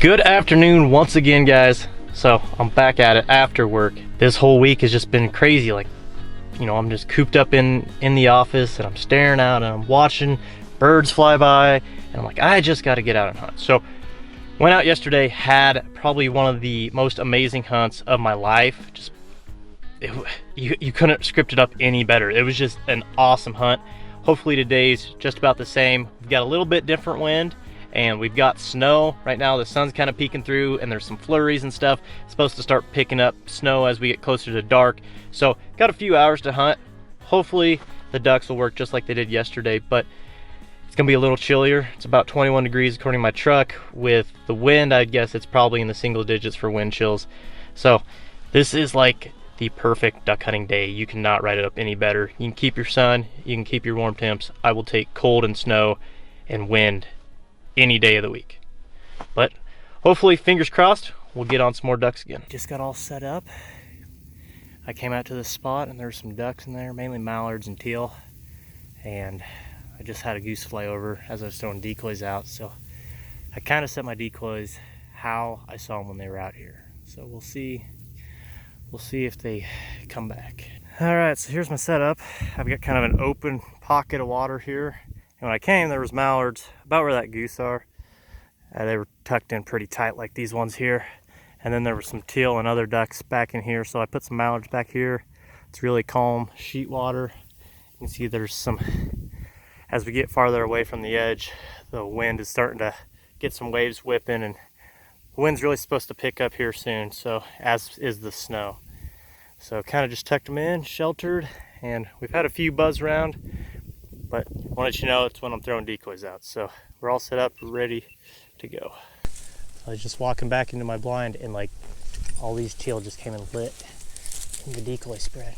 Good afternoon once again, guys. So I'm back at it after work. This whole week has just been crazy. Like, you know, I'm just cooped up in the office and I'm staring out and I'm watching birds fly by and I'm like, I just got to get out and hunt. So went out yesterday, had probably one of the most amazing hunts of my life. Just you couldn't script it up any better. It was just an awesome hunt. Hopefully today's just about the same. We've got a little bit different wind and we've got snow right now. The sun's kind of peeking through and there's some flurries and stuff. It's supposed to start picking up snow as we get closer to dark. So got a few hours to hunt. Hopefully the ducks will work just like they did yesterday, but it's gonna be a little chillier. It's about 21 degrees according to my truck. With the wind, I guess it's probably in the single digits for wind chills. So this is like the perfect duck hunting day. You cannot write it up any better. You can keep your sun, you can keep your warm temps. I will take cold and snow and wind any day of the week. But hopefully, fingers crossed, we'll get on some more ducks again. Just got all set up. I came out to this spot and there's some ducks in there, mainly mallards and teal. And I just had a goose fly over as I was throwing decoys out. So I kind of set my decoys how I saw them when they were out here. So we'll see if they come back. All right, so here's my setup. I've got kind of an open pocket of water here. And when I came, there was mallards about where that goose are. They were tucked in pretty tight like these ones here. And then there were some teal and other ducks back in here. So I put some mallards back here. It's really calm sheet water. You can see there's some, as we get farther away from the edge, the wind is starting to get some waves whipping, and the wind's really supposed to pick up here soon, so as is the snow. So kind of just tucked them in, sheltered, and we've had a few buzz around, but I want to let you know it's when I'm throwing decoys out. So we're all set up, ready to go. I was just walking back into my blind and like all these teal just came and lit in the decoy spread.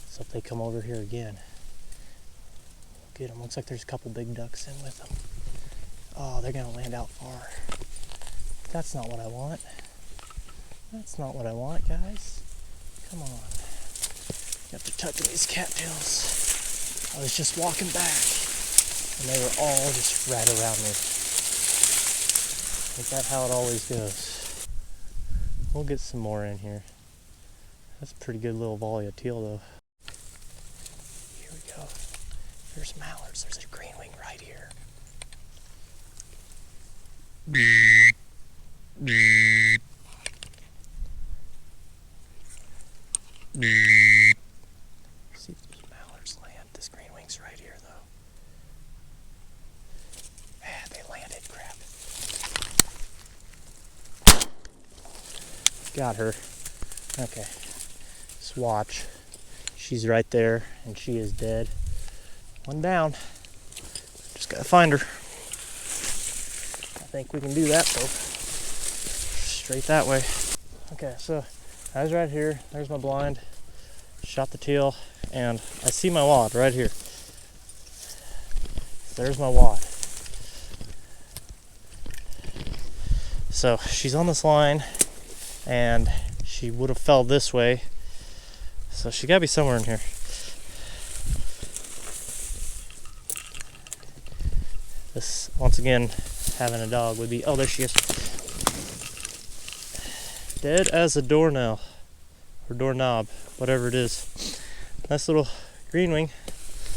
So if they come over here again, get them. Looks like there's a couple big ducks in with them. Oh, they're gonna land out far. That's not what I want. That's not what I want, guys. Come on. You have to tuck in these cattails. I was just walking back and they were all just right around me. Is that how it always goes? We'll get some more in here. That's a pretty good little volley of teal though. Here we go. There's mallards. There's a green wing right here. See if those mallards land. This green wing's right here though. Ah, they landed. Crap. Got her. Okay. Just watch. She's right there and she is dead. One down. Just gotta find her. I think we can do that though. Straight that way. Okay, so I was right here. There's my blind. Shot the teal, and I see my wad right here. There's my wad. So she's on this line, and she would have fell this way. So she gotta be somewhere in here. This, once again, having a dog would be, oh, there she is. Dead as a doornail, or doorknob, whatever it is. Nice little green wing.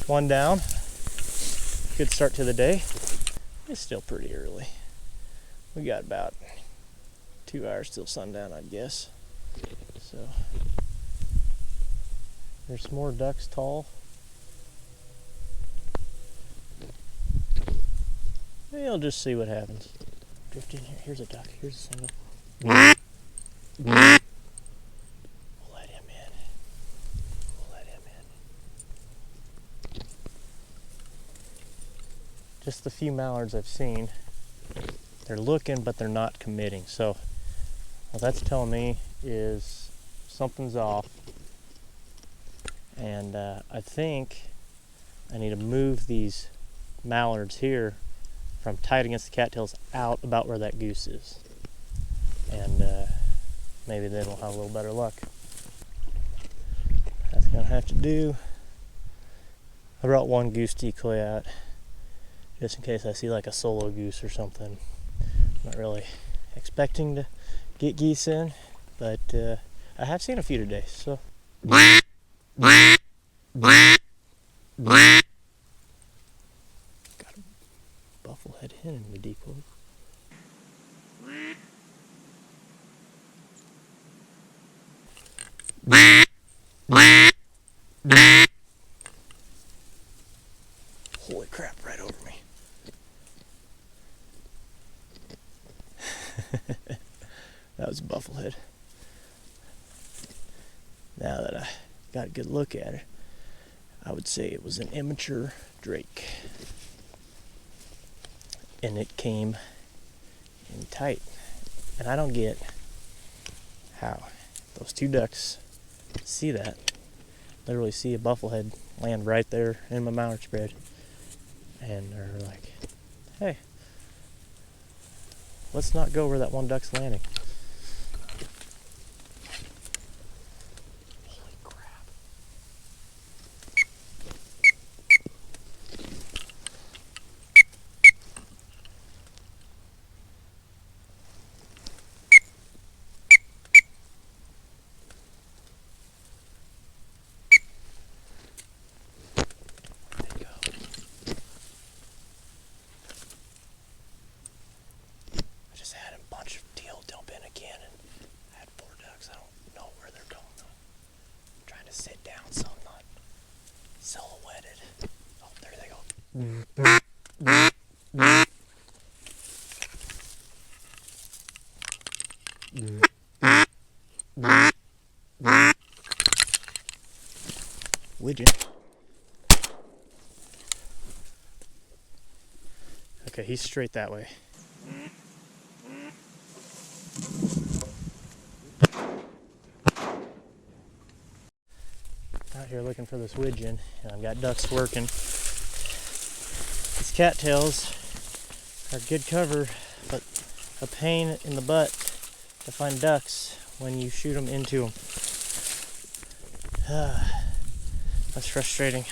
One down. Good start to the day. It's still pretty early. We got about 2 hours till sundown, I'd guess. So, there's some more ducks tall. Maybe I'll just see what happens. Drift in here. Here's a duck. Here's a single. We'll let him in. We'll let him in. Just the few mallards I've seen, they're looking, but they're not committing. So what that's telling me is something's off. And I think I need to move these mallards here from tight against the cattails out about where that goose is. And maybe then we'll have a little better luck. That's gonna have to do. I brought one goose decoy out just in case I see like a solo goose or something. I'm not really expecting to get geese in, but I have seen a few today, so. Got a bufflehead hen in the decoy. Holy crap, right over me. That was a bufflehead. Now that I got a good look at it, I would say it was an immature drake. And it came in tight. And I don't get how those two ducks see that. Literally see a bufflehead land right there in my mallard spread. And they're like, hey, let's not go where that one duck's landing. Holy crap. Sit down so I'm not silhouetted. Oh, there they go. Widgeon. Okay, he's straight that way. Out here looking for this widgeon, and I've got ducks working. These cattails are good cover, but a pain in the butt to find ducks when you shoot them into them. That's frustrating.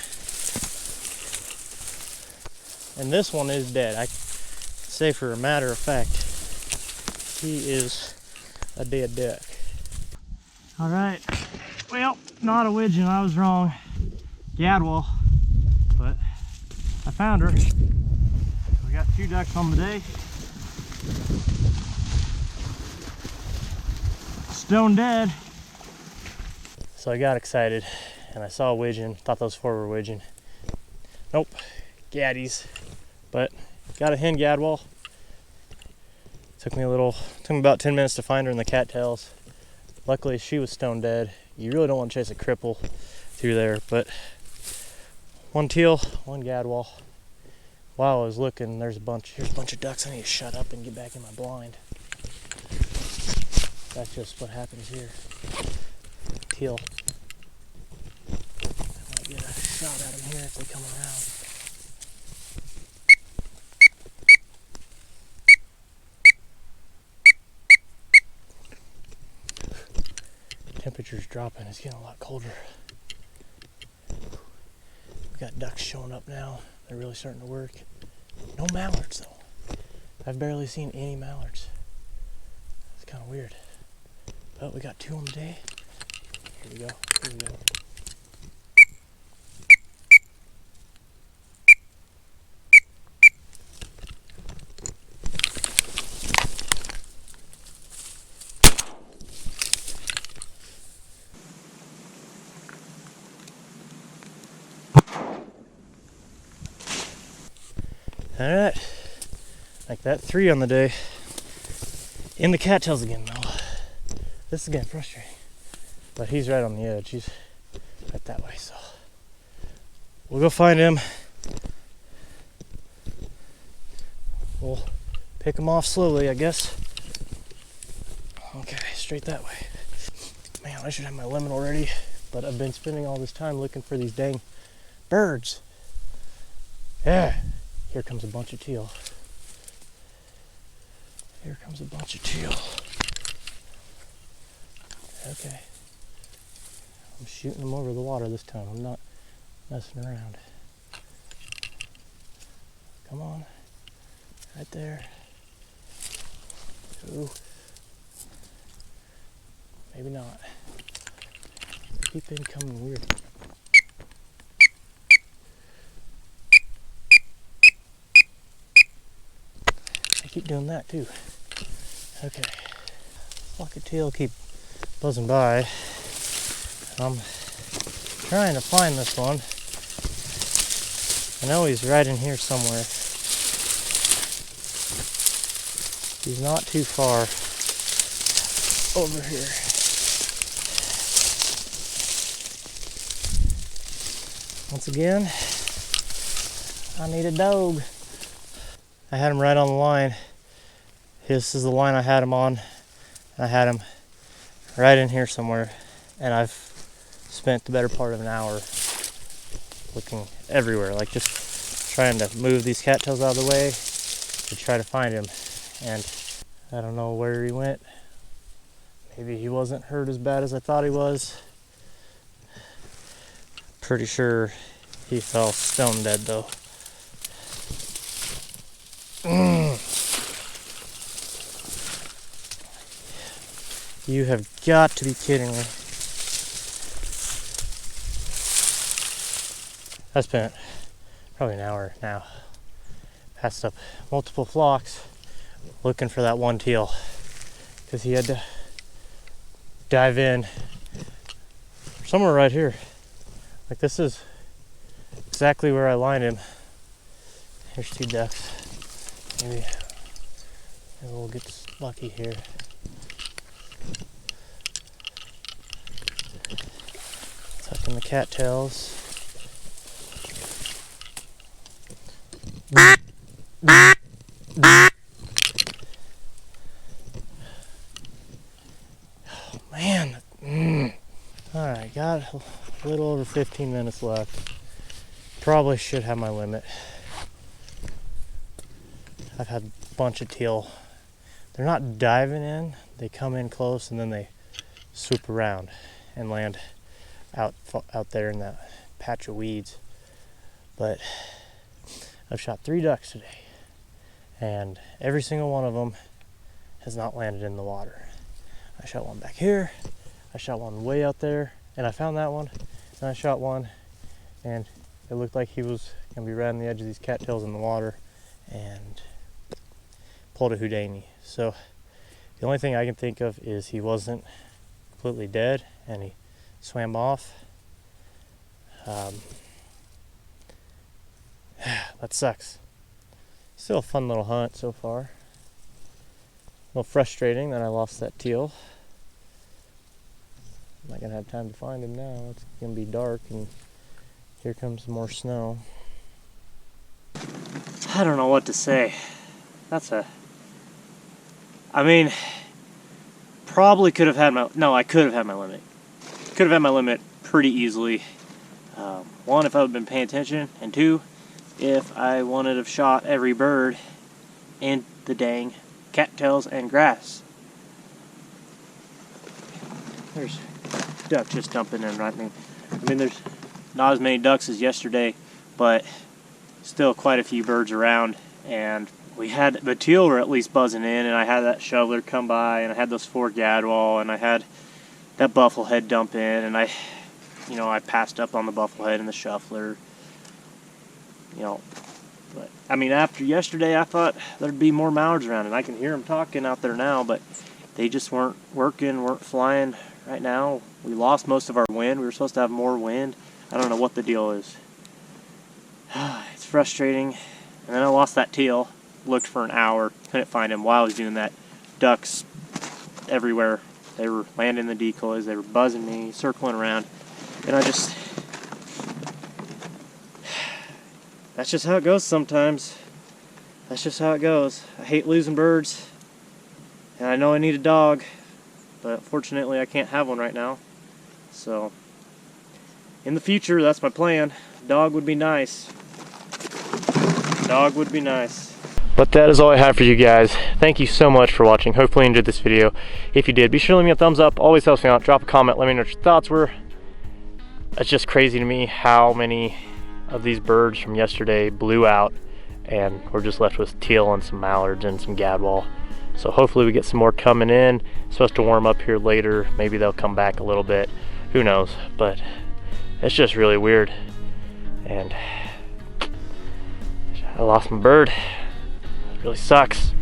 And this one is dead. I say for a matter of fact, he is a dead duck. All right. Well, not a widgeon, I was wrong. Gadwall, but I found her. We got 2 ducks on the day. Stone dead. So I got excited and I saw a widgeon, thought those 4 were widgeon. Nope, gaddies, but got a hen gadwall. Took me about 10 minutes to find her in the cattails. Luckily she was stone dead. You really don't want to chase a cripple through there, but 1 teal, 1 gadwall. While I was looking, here's a bunch of ducks. I need to shut up and get back in my blind. That's just what happens here. Teal. I might get a shot at them here if they come around. Temperature's dropping, it's getting a lot colder. We've got ducks showing up now. They're really starting to work. No mallards though. I've barely seen any mallards. It's kind of weird. But we got 2 on the day. Here we go, here we go. All right, like that 3 on the day. In the cattails again though. This is getting frustrating, but he's right on the edge. He's right that way, so we'll go find him. We'll pick him off slowly, I guess. Okay, straight that way. Man, I should have my lemon already, but I've been spending all this time looking for these dang birds. Yeah. Here comes a bunch of teal. Here comes a bunch of teal. Okay. I'm shooting them over the water this time. I'm not messing around. Come on. Right there. Ooh. Maybe not. They keep incoming weird. I keep doing that too. Okay. Flock of teal keep buzzing by. I'm trying to find this one. I know he's right in here somewhere. He's not too far over here. Once again, I need a dog. I had him right on the line. This is the line I had him on. I had him right in here somewhere, and I've spent the better part of an hour looking everywhere, like just trying to move these cattails out of the way to try to find him. And I don't know where he went. Maybe he wasn't hurt as bad as I thought he was. Pretty sure he fell stone dead though. You have got to be kidding me. I spent probably an hour now. Passed up multiple flocks looking for that one teal because he had to dive in somewhere right here. Like this is exactly where I lined him. Here's two ducks. Maybe we'll get lucky here. Tucking the cattails. Oh man. Alright, got a little over 15 minutes left. Probably should have my limit. I've had a bunch of teal. They're not diving in, they come in close and then they swoop around and land out there in that patch of weeds. But I've shot 3 ducks today, and every single one of them has not landed in the water. I shot one back here, I shot one way out there, and I found that one, and I shot one, and it looked like he was gonna be right on the edge of these cattails in the water, and pulled a houdini. So the only thing I can think of is he wasn't completely dead, and he swam off. That sucks. Still a fun little hunt so far. A little frustrating that I lost that teal. I'm not gonna have time to find him now. It's gonna be dark and here comes some more snow. I don't know what to say. I mean, probably could have had my, no, I could have had my limit. Could have had my limit pretty easily. One, if I would have been paying attention, and two, if I wanted to have shot every bird in the dang cattails and grass. There's duck just dumping in right me. I mean, there's not as many ducks as yesterday, but still quite a few birds around, and we had the teal were at least buzzing in, and I had that shoveler come by, and I had those 4 gadwall, and I had that bufflehead dump in, and I passed up on the bufflehead and the shuffler, but I mean, after yesterday I thought there'd be more mallards around, and I can hear them talking out there now, but they just weren't working, weren't flying right now. We lost most of our wind. We were supposed to have more wind. I don't know what the deal is. It's frustrating. And then I lost that teal, looked for an hour, couldn't find him while I was doing that. Ducks everywhere. They were landing the decoys, they were buzzing me, circling around, and that's just how it goes sometimes. That's just how it goes. I hate losing birds, and I know I need a dog, but fortunately I can't have one right now. So, in the future, that's my plan. Dog would be nice. Dog would be nice. But that is all I have for you guys. Thank you so much for watching. Hopefully you enjoyed this video. If you did, be sure to leave me a thumbs up. Always helps me out. Drop a comment. Let me know what your thoughts were. It's just crazy to me how many of these birds from yesterday blew out, and we're just left with teal and some mallards and some gadwall. So hopefully we get some more coming in. It's supposed to warm up here later. Maybe they'll come back a little bit. Who knows? But it's just really weird. And I lost my bird. It really sucks.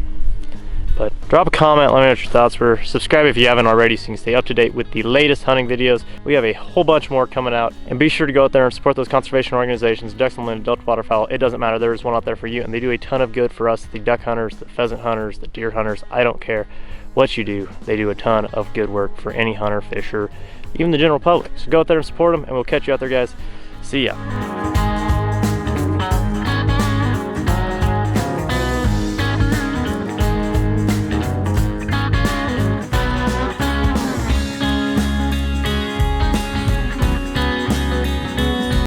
But drop a comment, let me know what your thoughts were. Subscribe if you haven't already so you can stay up to date with the latest hunting videos. We have a whole bunch more coming out. And be sure to go out there and support those conservation organizations, ducks and land, Delta waterfowl. It doesn't matter, there is one out there for you. And they do a ton of good for us, the duck hunters, the pheasant hunters, the deer hunters. I don't care what you do. They do a ton of good work for any hunter, fisher, even the general public. So go out there and support them, and we'll catch you out there, guys. See ya.